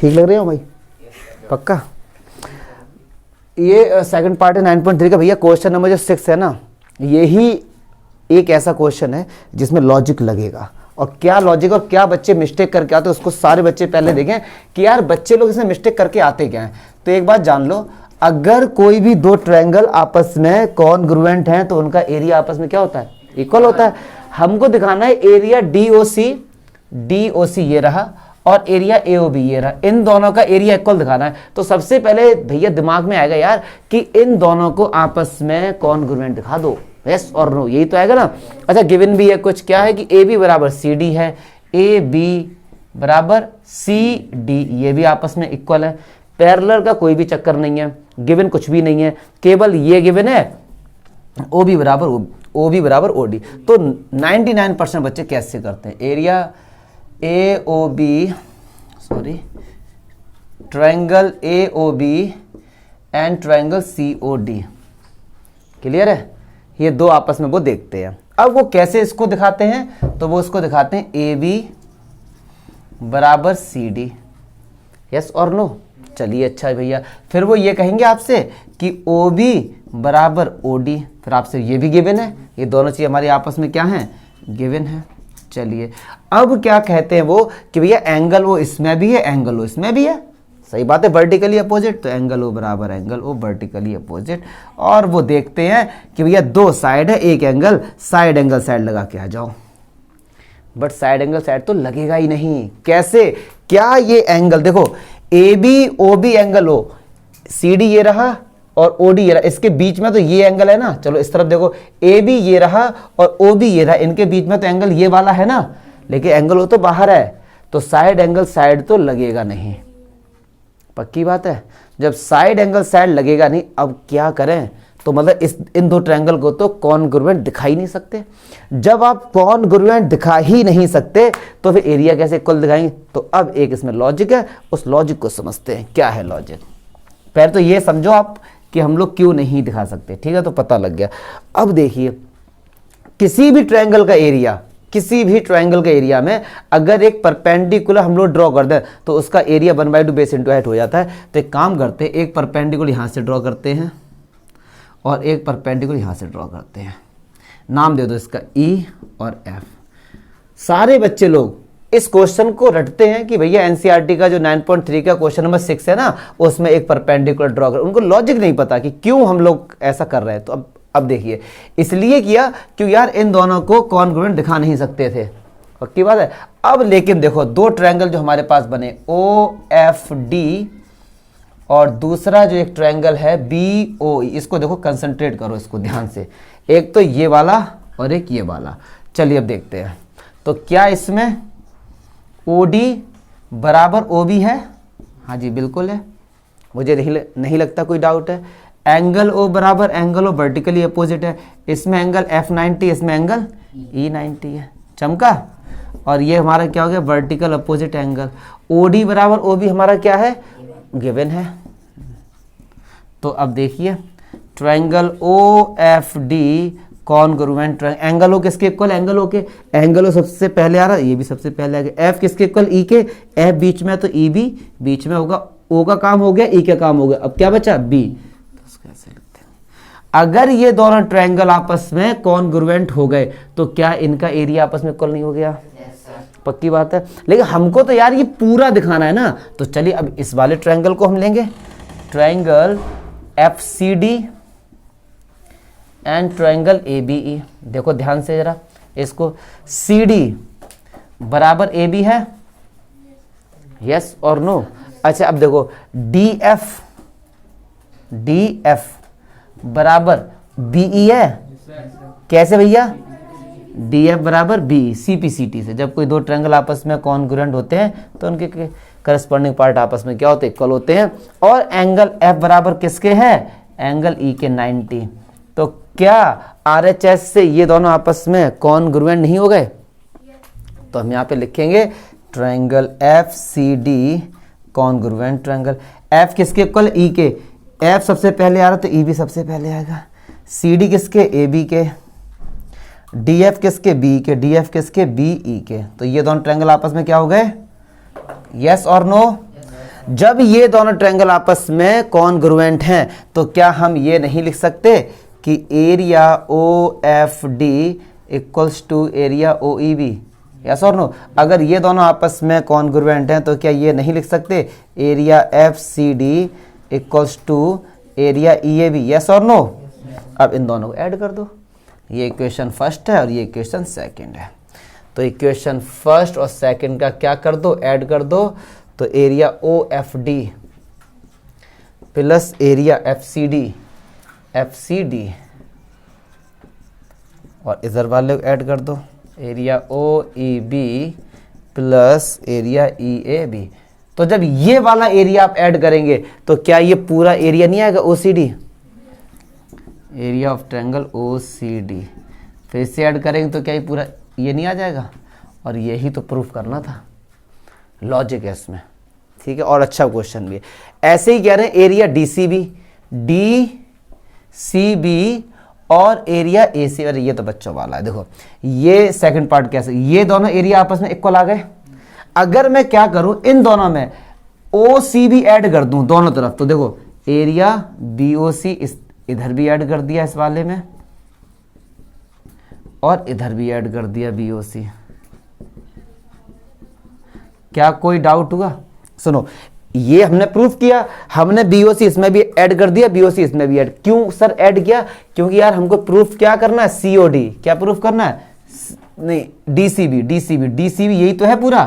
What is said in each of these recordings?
ठीक लग रहे हो भाई? पक्का? ये सेकंड पार्ट है 9.3 का भैया। क्वेश्चन नंबर जो 6 है ना, यही एक ऐसा क्वेश्चन है जिसमें लॉजिक लगेगा। और क्या लॉजिक और क्या बच्चे मिस्टेक करके आते हैं उसको सारे बच्चे पहले देखें कि यार बच्चे लोग इसमें मिस्टेक करके आते क्या हैं। तो एक बात जान लो, अगर कोई भी दो ट्रायंगल आपस में कॉन्ग्रुएंट हैं तो उनका एरिया आपस में क्या होता है? इक्वल होता है। हमको दिखाना है एरिया DOC ये रहा और एरिया AOB ये रहा, इन दोनों का एरिया इक्वल दिखाना है। तो सबसे पहले भैया दिमाग में आएगा यार कि इन दोनों को आपस में कॉन्ग्रुएंट दिखा दो, यस और नो, यही तो आएगा ना। अच्छा गिवन भी है कुछ, क्या है कि AB बराबर CD है, AB बराबर CD, ये भी आपस में इक्वल है। पैरेलल का कोई भी चक्कर नहीं है, गिवन कुछ भी नहीं है, केवल ये गिवन है OB बराबर OD। तो 99% बच्चे कैसे करते हैं? Area AOB triangle AOB and triangle COD, clear है? ये दो आपस में वो देखते हैं। अब वो कैसे इसको दिखाते हैं? तो वो इसको दिखाते हैं AB बराबर CD, यस और नो। चलिए अच्छा है भैया। फिर वो ये कहेंगे आपसे कि OB बराबर OD, फिर आपसे ये भी गिवन है, ये दोनों चीज़ हमारी आपस में क्या हैं? गिवन है। चलिए अब क्या कहते हैं वो कि भैया एंगल O इसमें भी है, एंगल O इसमें भी है, सही बात है, वर्टिकली अपोजिट। तो एंगल O बराबर एंगल O वर्टिकली अपोजिट। और वो देखते हैं कि भैया दो साइड है, एक एंगल, साइड एंगल साइड लगा के आ जाओ। बट साइड एंगल साइड तो लगेगा ही नहीं। कैसे? क्या ये एंगल देखो, AB OB angle O, CD ये रहा और OD ये रहा, इसके बीच में तो ये एंगल है ना। चलो इस तरफ देखो, AB ये रहा और OB ये रहा, इनके बीच में तो एंगल ये वाला है ना, लेकिन एंगल O तो बाहर है, तो साइड एंगल साइड तो लगेगा नहीं। पक्की बात है। जब साइड एंगल साइड लगेगा नहीं, अब क्या करें? तो मतलब इन दो ट्रायंगल को तो कॉन्ग्रुएंट दिखा ही नहीं सकते। जब आप कॉन्ग्रुएंट दिखा ही नहीं सकते तो फिर एरिया कैसे इक्वल दिखाएंगे? तो अब एक इसमें लॉजिक है, उस लॉजिक को समझते हैं। क्या है लॉजिक? पहले तो ये समझो आप कि हम लोग क्यों नहीं दिखा सकते, ठीक है? तो पता लग गया। अब देखिए, किसी भी ट्रायंगल का एरिया में अगर एक परपेंडिकुलर हम लोग ड्रॉ कर दें तो उसका एरिया 1/2 बेस इंटू हाइट हो जाता है। तो एक काम करते हैं, एक परपेंडिकुलर यहाँ से ड्रॉ करते हैं और एक परपेंडिकुलर यहाँ से ड्रॉ करते हैं। नाम दे दो इसका E और F। सारे बच्चे लोग इस क्वेश्चन को रटते हैं कि भैया NCERT का जो 9.3 का क्वेश्चन नंबर 6 है ना, उसमें एक परपेंडिकुलर ड्रॉ कर। उनको लॉजिक नहीं पता कि क्यों हम लोग ऐसा कर रहे हैं। तो अब देखिए, इसलिए किया क्यों यार इन दोनों को कॉन्ग्रुएंट दिखा नहीं सकते थे, पक्की बात है। अब लेकिन देखो, दो ट्रायंगल जो हमारे पास बने OFD और दूसरा जो एक ट्रायंगल है BOE, इसको देखो, कंसंट्रेट करो इसको ध्यान से। एक तो ये वाला और एक ये वाला। चलिए अब देखते हैं, तो क्या इसमें OD बराबर OB है? हाँ जी बिल्कुल है, मुझे नहीं लगता कोई डाउट है। एंगल O बराबर एंगल O वर्टिकली अपोजिट है, इसमें एंगल F90, इसमें एंगल E90 है। चमका? और ये हमारा क्या हो गया? Vertical opposite angle. OD बराबर OB हमारा क्या है? गिवन है। तो अब देखिए, triangle OFD congruent angle O किसके इक्वल? एंगल O के। एंगल O सबसे पहले आ रहा, ये भी सबसे पहले आ गया। F किसके इक्वल? E के। F बीच में तो E भी बीच में होगा। O का काम हो गया, E का काम हो गया। अब क्या बचा? B। तो इसको ऐसे लिखते हैं। अगर ये दोनों ट्रायंगल आपस में कॉन्ग्रुएंट हो गए तो क्या इनका एरिया आपस में इक्वल नहीं हो गया? पक्की बात है। लेकिन हमको तो यार ये पूरा दिखाना है ना। तो चलिए अब इस वाले ट्रायंगल को हम लेंगे, triangle FCD and triangle ABE। देखो ध्यान से जरा इसको, CD बराबर AB है, यस और नो। अच्छा अब देखो, DF बराबर BE है। कैसे भैया? DF बराबर BE, CPCT से। जब कोई दो ट्रायंगल आपस में कॉन्ग्रुएंट होते हैं तो उनके करस्पॉन्डिंग पार्ट आपस में क्या होते हैं? इक्वल होते हैं। और एंगल F बराबर किसके है? एंगल E के 90। तो क्या RHS से ये दोनों आपस में कॉन्ग्रुएंट नहीं हो गए? तो हम यहाँ पे लिखेंगे triangle FCD congruent triangle. F किसके इक्वल? E के। F सबसे पहले आ रहा तो E भी सबसे पहले आएगा। CD किसके? AB के। DF किसके? B के। DF किसके? BE के। तो ये दोनों ट्रायंगल आपस में क्या हो गए? यस और नो? जब ये दोनों ट्रायंगल आपस में कॉन्ग्रुएंट हैं तो क्या हम ये नहीं लिख सकते कि area O F D equals to area O E B? Yes और नो? अगर ये दोनों आपस में कॉन्ग्रुएंट हैं तो क्या ये नहीं लिख सकते area F C D equals to area E A B? Yes और नो? अब इन दोनों को ऐड कर दो। ये इक्वेशन फर्स्ट है और ये इक्वेशन सेकंड है। तो इक्वेशन फर्स्ट और सेकंड का क्या कर दो, ऐड कर दो। तो area O F D plus area F C D और इधर वाले को ऐड कर दो area O E B plus area E A B. तो जब ये वाला एरिया आप ऐड करेंगे तो क्या ये पूरा एरिया नहीं आएगा O C D? Area of triangle O C D फिर से ऐड करेंगे तो क्या ये पूरा ये नहीं आ जाएगा? और यही तो प्रूफ करना था, लॉजिक है इसमें, ठीक है। और अच्छा क्वेश्चन भी है। ऐसे ही कह रहे हैं एरिया डी सी बी और एरिया ए सी। अरे ये तो बच्चों वाला है, देखो ये सेकंड पार्ट कैसे, ये दोनों एरिया आपस में इक्वल आ गए। अगर मैं क्या करूं, इन दोनों में ओ सी भी ऐड कर दूं दोनों तरफ, तो देखो एरिया बी ओ सी इधर भी ऐड कर दिया इस वाले में और इधर भी ऐड कर दिया बी ओ सी। क्या कोई डाउट हुआ? सुनो, ये हमने प्रूफ किया, हमने बीओसी इसमें भी ऐड कर दिया, बीओसी इसमें भी ऐड। क्यों सर ऐड किया? क्योंकि यार हमको प्रूफ क्या करना है, सीओडी। क्या प्रूफ करना है? नहीं, डीसीबी यही तो है पूरा।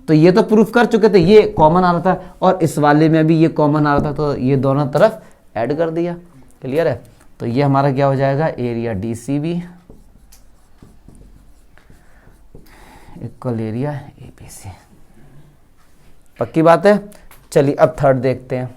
तो ये तो प्रूफ कर चुके थे, ये कॉमन आ रहा था और इस वाले में भी ये कॉमन आ रहा था, तो ये दोनों तरफ ऐड कर दिया। क्लियर है? तो ये हमारा क्या हो जाएगा, area DCB equal area ABC. पक्की बात है? चलिए अब थर्ड देखते हैं।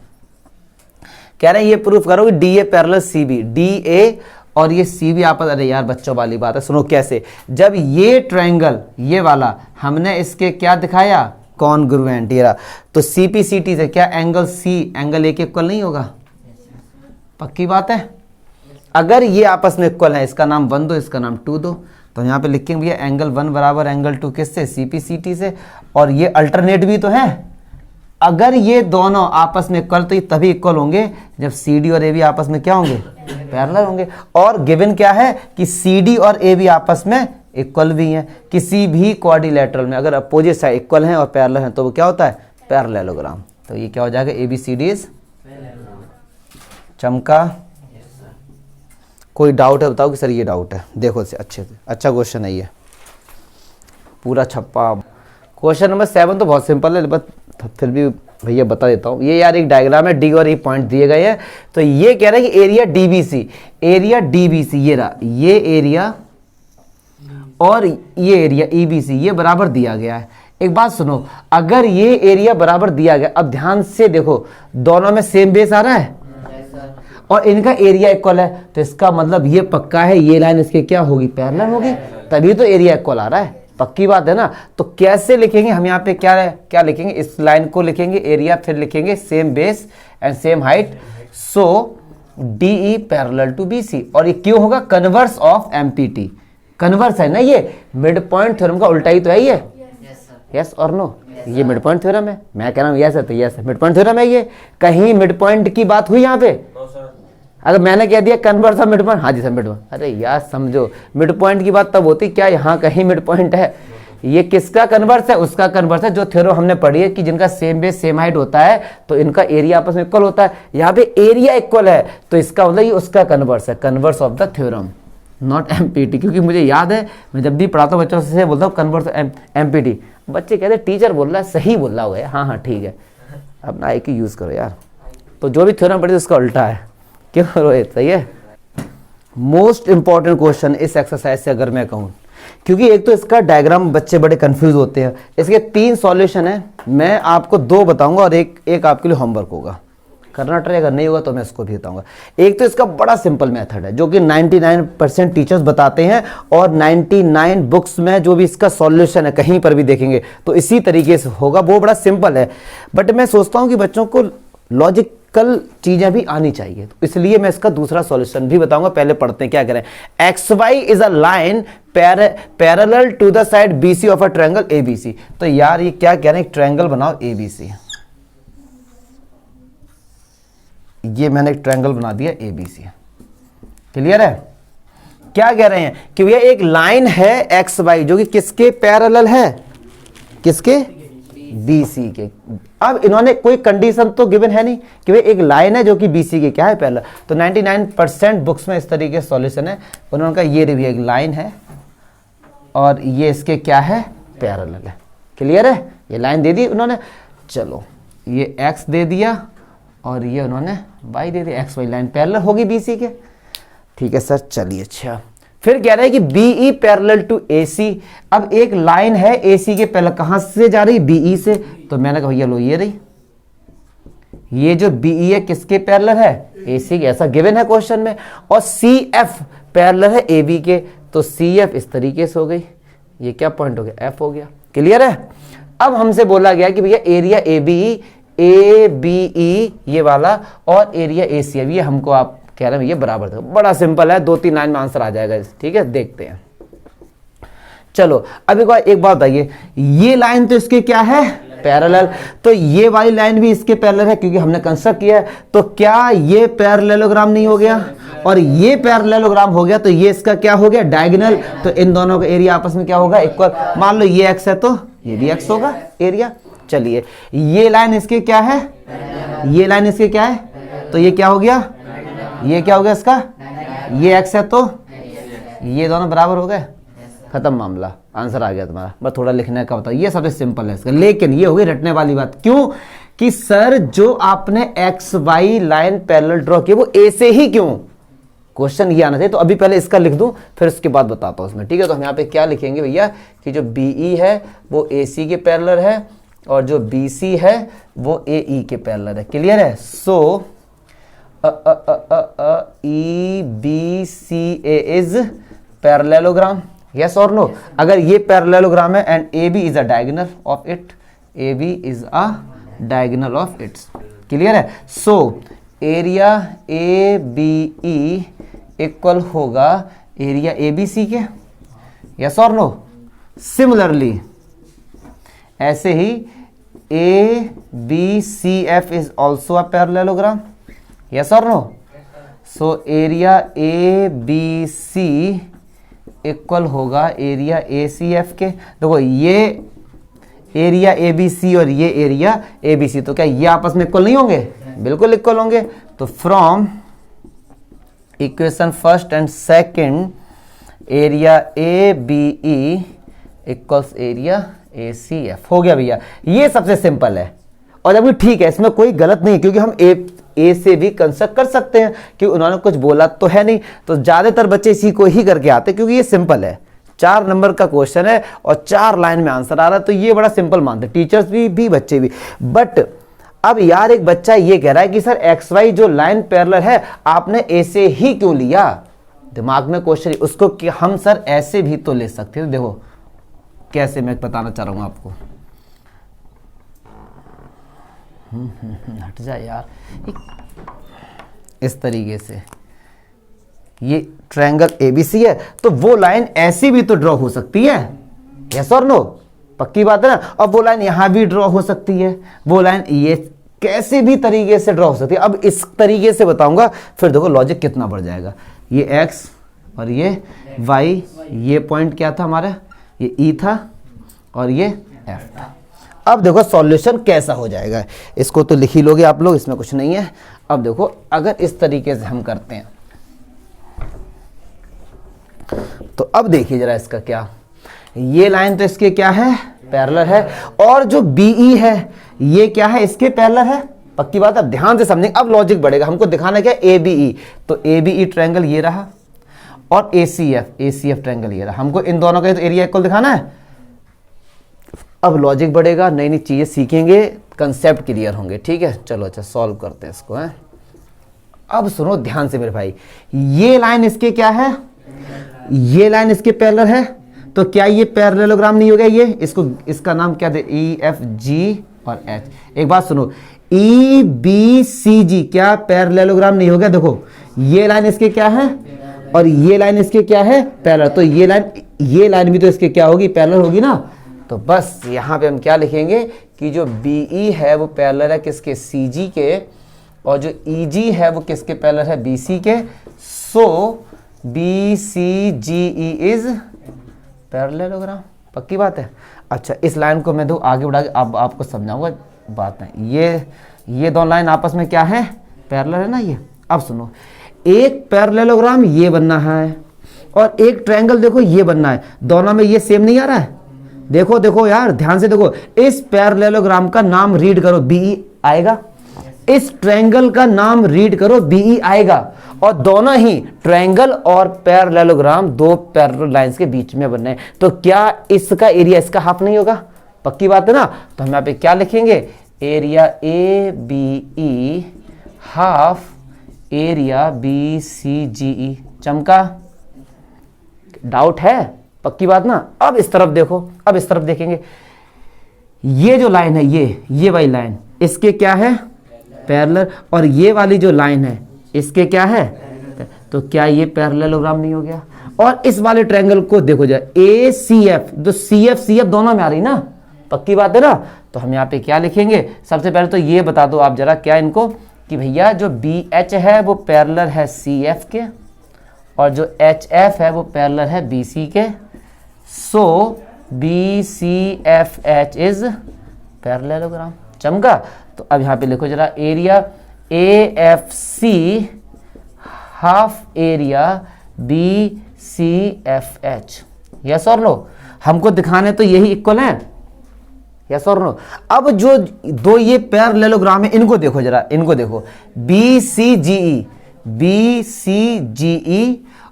कह रहे हैं ये प्रूफ करो कि D A parallel C B, D A और ये सी बी आपस, अरे यार बच्चों वाली बात है, सुनो कैसे। जब ये ट्रायंगल ये वाला हमने इसके क्या दिखाया, कॉन्ग्रुएंट, ये रहा, तो सी पी सी टी से क्या एंगल सी एंगल ए के इक्वल नहीं होगा? पक्की बात है? अगर ये आपस में इक्वल है, इसका नाम 1 दो, इसका नाम 2 दो, तो यहाँ पे लिखेंगे भैया एंगल 1 बराबर एंगल 2 किससे, सी पी सी टी से। और ये अल्टरनेट भी तो है। अगर ये दोनों आपस में इक्वल, तो ये तभी इक्वल होंगे जब सी डी और ए बी आपस में क्या होंगे, पैरेलल होंगे। और गिवन क्या है कि सी डी और ए बी आपस में इक्वल भी हैं। किसी भी क्वाड्रिलेटरल में अगर अपोजिट साइड इक्वल हैं और पैरेलल हैं तो वो क्या होता है, पैरेललोग्राम। तो ये क्या हो जाएगा, A B C D is चमका। कोई डाउट है बताओ कि सर ये डाउट है? देखो से अच्छे से, अच्छा क्वेश्चन है ये, पूरा छप्पा। क्वेश्चन नंबर 7 तो बहुत सिंपल है, बस फिर भी भैया बता देता हूँ। ये यार एक डायग्राम है, डी और ई पॉइंट दिए गए हैं। तो ये कह रहा है कि एरिया डीबीसी, एरिया डीबीसी ये रहा, ये एरिया और ये एरिया ईबीसी ये बराबर दिया गया है। एक बात सुनो, अगर ये एरिया बराबर दिया गया, अब ध्यान से देखो, दोनों में सेम बेस आ रहा है और इनका एरिया इक्वल है, तो इसका मतलब ये पक्का है ये लाइन इसके क्या होगी, पैरेलल होगी, तभी तो एरिया इक्वल आ रहा है। पक्की बात है ना? तो कैसे लिखेंगे हम यहाँ पे, क्या क्या लिखेंगे, इस लाइन को लिखेंगे एरिया, फिर लिखेंगे same base and same height, so DE parallel to BC. और ये क्यों होगा, कन्वर्स ऑफ एमपीटी। कन्वर्स है ना, ये मिड पॉइंट थ्योरम का उल्टा ही तो है ये। यस और नो? ये मिड पॉइंट थ्योरम है, मैं कह रहा हूँ यस है तो यस है, मिड पॉइंट थ्योरम है ये। कहीं मिड पॉइंट की बात हुई यहाँ पे? अगर मैंने कह दिया कन्वर्स ऑफ मिड पॉइंट, हाँ जी सर मिड पॉइंट, अरे यार समझो, मिड पॉइंट की बात तब होती क्या यहाँ कहीं मिड पॉइंट है। ये किसका कन्वर्स है, उसका कन्वर्स है जो थ्योरम हमने पढ़ी है कि जिनका सेम बेस सेम हाइट होता है तो इनका एरिया आपस में इक्वल होता है। यहाँ पे एरिया इक्वल है तो इसका मतलब ये उसका कन्वर्स है, converse of the theorem, not empty. क्योंकि मुझे याद है मैं जब भी पढ़ाता हूँ बच्चों से बोलता हूँ कन्वर्स एमपीटी, बच्चे कहते हैं टीचर बोल रहा है, सही बोल रहा होगा। हाँ हाँ ठीक है, अपना आई क्यू यूज करो यार। तो जो भी थ्योरम पढ़ी उसका उल्टा है, क्यों रोहित? सही है। मोस्ट इंपॉर्टेंट क्वेश्चन इस एक्सरसाइज से अगर मैं कहूँ, क्योंकि एक तो इसका डायग्राम बच्चे बड़े कंफ्यूज होते हैं। इसके 3 सॉल्यूशन है, मैं आपको 2 बताऊंगा और एक आपके लिए होमवर्क होगा, करना ट्राई, अगर नहीं होगा तो मैं इसको भी बताऊंगा। एक तो इसका बड़ा सिंपल मेथड है जो कि 99% टीचर्स बताते हैं और 99 बुक्स में जो भी इसका सॉल्यूशन है कहीं पर भी देखेंगे तो इसी तरीके से होगा, वो बड़ा सिंपल है। बट मैं सोचता हूँ कि बच्चों को लॉजिकल चीजें भी आनी चाहिए, तो इसलिए मैं इसका दूसरा सॉल्यूशन भी बताऊंगा। पहले पढ़ते हैं क्या करें। X Y is a line parallel to the side BC of a triangle ABC. तो यार ये क्या कह रहे हैं, ट्रायंगल बनाओ एबीसी, ये मैंने एक ट्रायंगल बना दिया ABC। क्लियर है? क्या कह रहे हैं कि भैया एक लाइन है XY जो कि किसके पैरेलल है, किसके, BC के। अब इन्होंने कोई कंडीशन तो गिवन है नहीं कि भाई एक लाइन है जो कि BC के क्या है, पैरेलल। तो 99% बुक्स में इस तरीके से सॉल्यूशन है। उन्होंने कहा ये भी एक लाइन है और ये इसके क्या है, पैरेलल है। क्लियर है? ये लाइन दे दी उन्होंने, चलो ये X दे दिया और ये उन्होंने Y दे दिया, XY लाइन पैरेलल होगी BC के। ठीक है सर, चलिए अच्छा। फिर कह रहे हैं कि BE पैरेलल टू AC। अब एक लाइन है AC के पैरेलल, कहां से जा रही, BE से। तो मैंने कहा भैया लो ये रही, ये जो BE है किसके पैरेलल है, AC के, ऐसा गिवन है क्वेश्चन में। और CF पैरेलल है AB के, तो CF इस तरीके से हो गई, ये क्या पॉइंट हो गया, F हो गया। क्लियर है? अब हमसे बोला गया कि भैया एरिया ABE ये वाला और एरिया AC है, ये हमको आप कह रहे हैं ये बराबर था। बड़ा सिंपल है, 2-3 लाइन में आंसर आ जाएगा। ठीक है, देखते हैं। चलो अब एक बात बताइए, ये लाइन तो इसके क्या है, पैरेलल। तो ये वाली लाइन भी इसके पैरेलल है क्योंकि हमने कंस्ट्रक्ट किया है। तो क्या ये पैरेललोग्राम नहीं हो गया, और ये पैरेललोग्राम हो गया, तो ये इसका क्या हो गया, डायगोनल। तो इन दोनों का एरिया आपस में क्या होगा, इक्वल। मान लो ये x है तो ये भी x होगा एरिया। चलिए ये लाइन इसके क्या है, ये लाइन इसके क्या है, तो ये क्या हो गया, ये क्या हो गया इसका, ये x है तो ये दोनों बराबर हो गए, खत्म मामला, आंसर आ गया तुम्हारा। बस थोड़ा लिखने का बताओ, ये सबसे सिंपल है इसका। लेकिन ये हो गई रटने वाली बात। क्यों कि सर जो आपने XY लाइन पैरेलल ड्रॉ की वो A से ही क्यों, क्वेश्चन ये आना चाहिए। तो अभी पहले इसका लिख दूं फिर उसके बाद बताता हूं उसमें। ठीक है, तो हम यहाँ पे क्या लिखेंगे भैया कि जो BE है वो AC के पैरेलल है और जो BC है वो AE के पैरेलल है। क्लियर है? So EBCA is parallelogram, yes और नो। अगर ये पैरेललोग्राम है and AB is a diagonal of it, AB is a diagonal of its. Clear है? सो एरिया ABE इक्वल होगा एरिया ABC के, यस और नो। सिमिलरली ऐसे ही ABCF is also a parallelogram, yes और no. So area ABC equal होगा area ACF के। देखो ये एरिया ABC और ये एरिया ABC, तो क्या ये आपस में इक्वल नहीं होंगे, बिल्कुल इक्वल होंगे। तो from equation first and second area ABE equals area ACF हो गया भैया। ये सबसे सिंपल है और अभी ठीक है, इसमें कोई गलत नहीं क्योंकि हम ए से भी कंस्ट्रक्ट कर सकते हैं कि उन्होंने कुछ बोला तो है नहीं। तो ज्यादातर बच्चे इसी को ही करके आते क्योंकि ये सिंपल है, 4 नंबर का क्वेश्चन है और 4 लाइन में आंसर आ रहा है, तो ये बड़ा सिंपल मानते टीचर्स भी बच्चे भी। बट अब यार एक बच्चा ये कह रहा है कि सर XY जो लाइन पैरेलल है आपने ए से ही क्यों लिया, दिमाग में क्वेश्चन उसको कि हम सर ऐसे भी तो ले सकते हैं। देखो कैसे, मैं बताना चाह रहा हूं आपको। हट जा यार, इस तरीके से ये ट्रायंगल ABC है तो वो लाइन ऐसी भी तो ड्रॉ हो सकती है, यस और नो, पक्की बात है ना। और वो लाइन यहां भी ड्रॉ हो सकती है, वो लाइन ये कैसे भी तरीके से ड्रॉ हो सकती है। अब इस तरीके से बताऊंगा फिर देखो लॉजिक कितना बढ़ जाएगा। ये X और ये Y, ये पॉइंट क्या था हमारा, ये E था और ये F था। अब देखो सॉल्यूशन कैसा हो जाएगा, इसको तो लिख ही लोगे आप लोग, इसमें कुछ नहीं है। अब देखो अगर इस तरीके से हम करते हैं तो अब देखिए जरा इसका क्या, ये लाइन तो इसके क्या है, पैरेलल है, और जो BE है ये क्या है, इसके पैरेलल है, पक्की बात। अब ध्यान से समझेंगे, अब लॉजिक बढ़ेगा। हमको दिखाना क्या, ABE, तो ABE ट्रायंगल ये रहा और ACF ट्रायंगल ये रहा। हमको इन दोनों का तो एरिया इक्वल दिखाना है। अब लॉजिक बढ़ेगा, नई नई चीजें सीखेंगे, कंसेप्ट क्लियर होंगे। ठीक है, चलो अच्छा सॉल्व करते हैं इसको। है अब सुनो ध्यान से मेरे भाई, ये लाइन इसके क्या है, ये लाइन इसके पैरेलल है, तो क्या ये पैरेललोग्राम नहीं हो गया ये, इसको इसका नाम क्या दे, EFG और H। एक बात सुनो, EBCG क्या पैरेललोग्राम नहीं हो गया। देखो ये लाइन इसके क्या है और ये लाइन इसके क्या है, पैरेलल। तो ये लाइन भी तो इसके क्या होगी, पैरेलल होगी ना। तो बस यहां पे हम क्या लिखेंगे कि जो BE है वो पैरेलल है किसके, CG के, और जो EG है वो किसके पैरेलल है, BC के। सो BCGE इज पैरेललोग्राम, पक्की बात है। अच्छा, इस लाइन को मैं आगे बढ़ा के अब आपको समझाऊंगा बात है। ये दो लाइन आपस में क्या है, पैरेलल है ना ये। अब सुनो, एक पैरेललोग्राम ये बनना है और एक ट्रायंगल देखो ये बनना है, दोनों में ये सेम नहीं आ रहा है। देखो देखो यार, ध्यान से देखो, इस पैरेललोग्राम का नाम रीड करो, BE आएगा। इस ट्रायंगल का नाम रीड करो, BE आएगा। और दोनों ही ट्रायंगल और पैरेललोग्राम दो पैरेलल लाइंस के बीच में बनने हैं, तो क्या इसका एरिया इसका हाफ नहीं होगा, पक्की बात है ना। तो हम यहाँ पे क्या लिखेंगे, area ABE half area BCGE। चमका, डाउट है, पक्की बात ना। अब इस तरफ देखो, अब इस तरफ देखेंगे, ये जो लाइन है ये वाली लाइन इसके क्या है, पैरेलल, और ये वाली जो लाइन है इसके क्या है, तो क्या ये पैरेललोग्राम नहीं हो गया। और इस वाले ट्रायंगल को देखो जाए, ACF, जो CF दोनों में आ रही ना, पक्की बात है ना। तो हम यहाँ पे क्या लिखेंगे, सबसे पहले तो ये बता दो आप जरा क्या इनको, कि भैया जो BH है वो पैरेलल है CF के, और जो HF है वो पैरेलल है BC के। सो BCFH इज पैरेललोग्राम। चमका। तो अब यहाँ पे लिखो जरा, area AFC half area BCFH। Yes और नो, हमको दिखाने तो यही इक्वल है, यस और नो। अब जो दो ये पैरेललोग्राम है इनको देखो जरा, इनको देखो, BCGE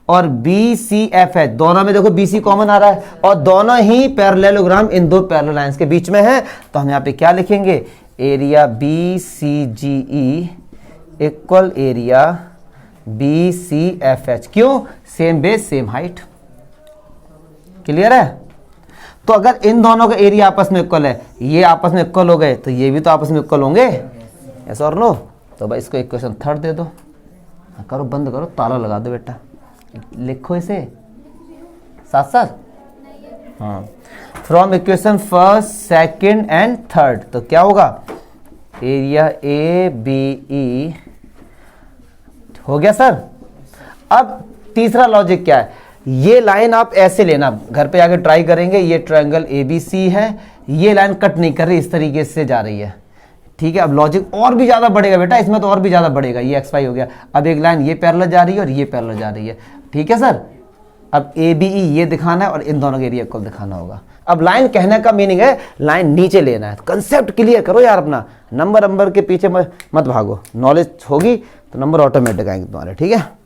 और BCFH, दोनों में देखो BC कॉमन आ रहा है और दोनों ही पैरेललोग्राम इन दो पैरेलल लाइंस के बीच में है। तो हम यहाँ पे क्या लिखेंगे, area BCGE equal area BCFH। क्यों, same base same height. Clear है। तो अगर इन दोनों का एरिया आपस में इक्वल है, ये आपस में इक्वल हो गए, तो ये भी तो आपस में इक्वल होंगे, यस और नो। तो भाई इसको इक्वेशन थर्ड दे दो, करो बंद करो, ताला लगा दो बेटा, लिखो इसे साथ साथ। हाँ, from equation first second and third, तो क्या होगा, एरिया ABE हो गया सर। अब तीसरा लॉजिक क्या है, ये लाइन आप ऐसे लेना, घर पे आके ट्राई करेंगे। ये ट्रायंगल ABC है, ये लाइन कट नहीं कर रही, इस तरीके से जा रही है, ठीक है। अब लॉजिक और भी ज्यादा बढ़ेगा बेटा, इसमें तो और भी ज्यादा बढ़ेगा। ये XY हो गया, अब एक लाइन ये पैरेलल जा रही है और ये पैरेलल जा रही है, ठीक है सर। अब ABE ये दिखाना है और इन दोनों के एरिया को दिखाना होगा। अब लाइन कहने का मीनिंग है लाइन नीचे लेना है। कंसेप्ट क्लियर करो यार अपना, नंबर के पीछे मत भागो, नॉलेज होगी तो नंबर ऑटोमेटिक आएंगे तुम्हारे, ठीक है।